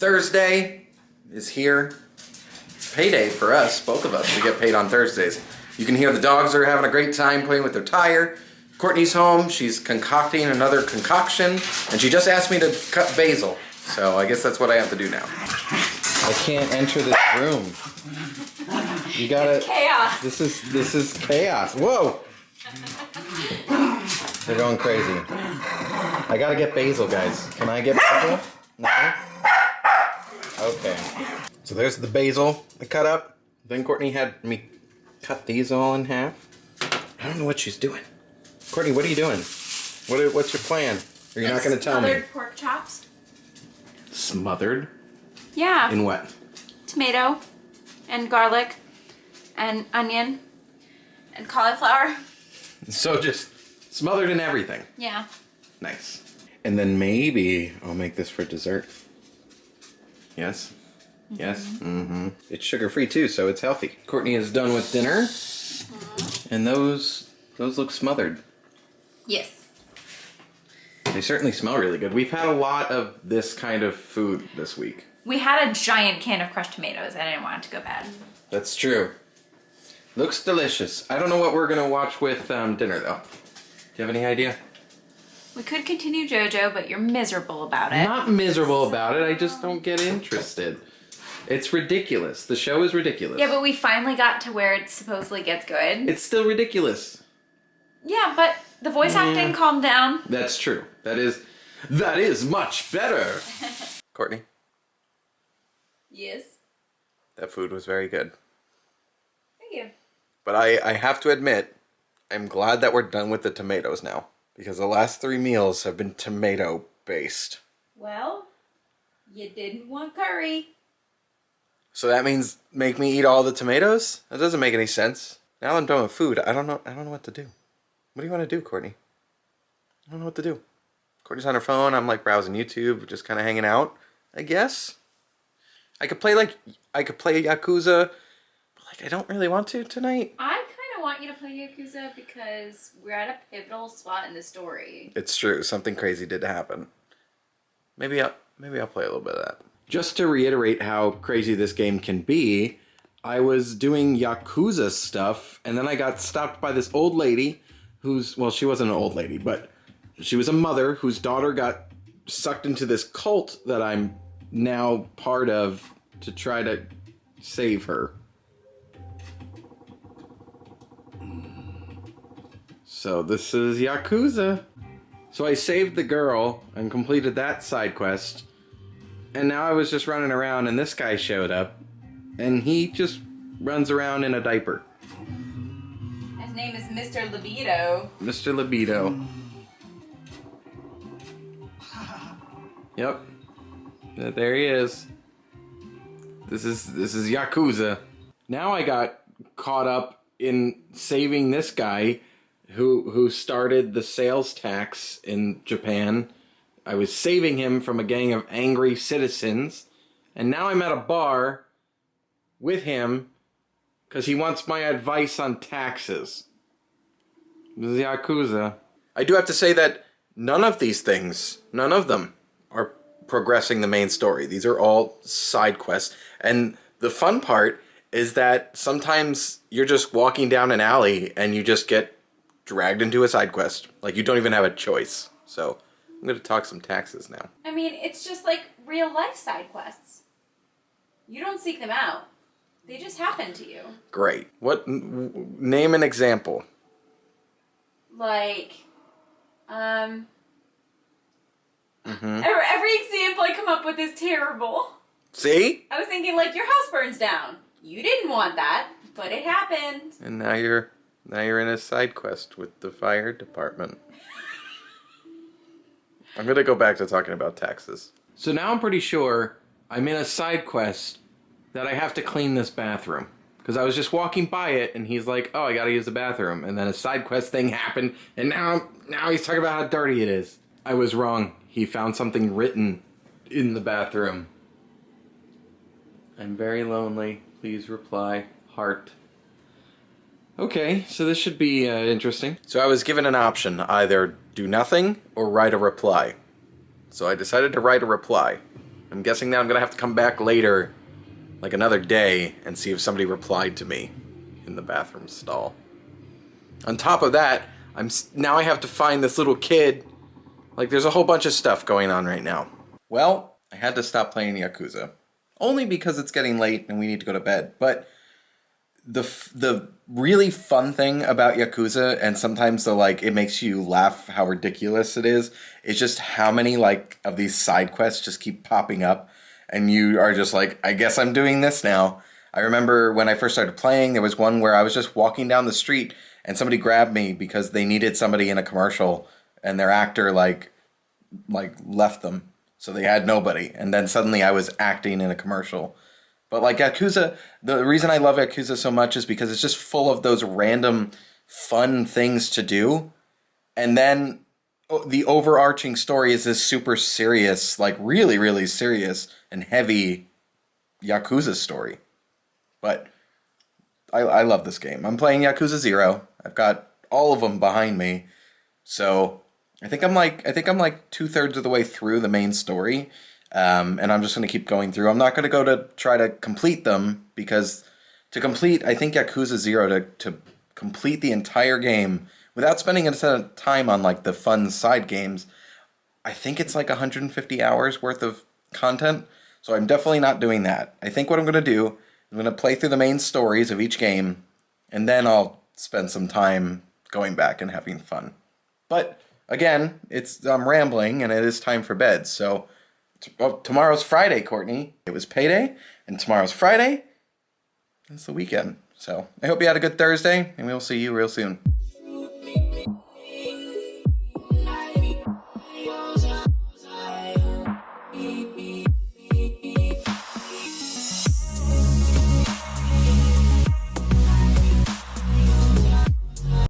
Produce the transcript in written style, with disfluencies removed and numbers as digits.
Thursday is here. It's payday for us, both of us. We get paid on Thursdays. You can hear the dogs are having a great time playing with their tire. Courtney's home. She's concocting another concoction, and she just asked me to cut basil. So I guess that's what I have to do now. I can't enter this room. You gotta. It's chaos. This is chaos. Whoa! They're going crazy. I gotta get basil, guys. Can I get basil? No? Okay. So there's the basil I cut up. Then Courtney had me cut these all in half. I don't know what she's doing. Courtney, what are you doing? What's your plan? Or you're not gonna tell me? Smothered pork chops. Smothered? Yeah. In what? Tomato and garlic and onion and cauliflower. So just smothered in everything. Yeah. Nice. And then maybe I'll make this for dessert. Yes? Mm-hmm. Yes? Mm-hmm. It's sugar-free too, so it's healthy. Courtney is done with dinner. Mm-hmm. And those look smothered. Yes. They certainly smell really good. We've had a lot of this kind of food this week. We had a giant can of crushed tomatoes. I didn't want it to go bad. That's true. Looks delicious. I don't know what we're gonna watch with dinner though. Do you have any idea? We could continue JoJo, but you're miserable about it. I'm not miserable about it. I just don't get interested. It's ridiculous. The show is ridiculous. Yeah, but we finally got to where it supposedly gets good. It's still ridiculous. Yeah, but the voice acting calmed down. That's true. That is much better. Courtney, Yes. that food was very good. Thank you. But I have to admit, I'm glad that we're done with the tomatoes now. Because the last 3 meals have been tomato based. Well, you didn't want curry. So that means make me eat all the tomatoes? That doesn't make any sense. Now I'm done with food. I don't know what to do. What do you want to do, Courtney? I don't know what to do. Courtney's on her phone. I'm like browsing YouTube, just kind of hanging out, I guess. I could play Yakuza, but like I don't really want to tonight. I kind of want you to play Yakuza because we're at a pivotal spot in the story. It's true. Something crazy did happen. Maybe I'll play a little bit of that. Just to reiterate how crazy this game can be, I was doing Yakuza stuff, and then I got stopped by this old lady well, she wasn't an old lady, but she was a mother whose daughter got sucked into this cult that I'm now part of to try to save her. So this is Yakuza. So I saved the girl and completed that side quest. And now I was just running around and this guy showed up. And he just runs around in a diaper. His name is Mr. Libido. Mr. Libido. Yep. There he is. This is Yakuza. Now I got caught up in saving this guy who started the sales tax in Japan. I was saving him from a gang of angry citizens, and now I'm at a bar with him because he wants my advice on taxes. This is Yakuza. I do have to say that none of them are progressing the main story. These are all side quests, and the fun part is that sometimes you're just walking down an alley and you just get dragged into a side quest. Like, you don't even have a choice. So I'm going to talk some taxes now. I mean, it's just like real life side quests. You don't seek them out. They just happen to you. Great. Name an example. Like, every example I come up with is terrible. See? I was thinking, like, your house burns down. You didn't want that, but it happened. And now you're in a side quest with the fire department. I'm going to go back to talking about taxes. So now I'm pretty sure I'm in a side quest that I have to clean this bathroom. Because I was just walking by it, and he's like, oh, I got to use the bathroom. And then a side quest thing happened, and now he's talking about how dirty it is. I was wrong. He found something written in the bathroom. I'm very lonely. Please reply. Heart. Okay, so this should be interesting. So I was given an option, either do nothing or write a reply. So I decided to write a reply. I'm guessing now I'm gonna have to come back later, like another day, and see if somebody replied to me in the bathroom stall. On top of that, now I have to find this little kid. Like, there's a whole bunch of stuff going on right now. Well, I had to stop playing Yakuza. Only because it's getting late and we need to go to bed. But the really fun thing about Yakuza, and sometimes it makes you laugh how ridiculous it is just how many, of these side quests just keep popping up. And you are just like, I guess I'm doing this now. I remember when I first started playing, there was one where I was just walking down the street and somebody grabbed me because they needed somebody in a commercial and their actor left them. So they had nobody. And then suddenly I was acting in a commercial. But Yakuza, the reason I love Yakuza so much is because it's just full of those random fun things to do. And then the overarching story is this super serious, really, really serious and heavy Yakuza story. But I love this game. I'm playing Yakuza 0. I've got all of them behind me. So I think I'm like 2/3 of the way through the main story. And I'm just going to keep going through. I'm not going to go to try to complete them, because to complete, I think Yakuza 0, to complete the entire game without spending a ton of time on the fun side games, I think it's 150 hours worth of content. So I'm definitely not doing that. I think what I'm going to do, I'm going to play through the main stories of each game, and then I'll spend some time going back and having fun. But again, I'm rambling, and it is time for bed. So tomorrow's Friday, Courtney. It was payday, and tomorrow's Friday. It's the weekend. So I hope you had a good Thursday, and we'll see you real soon.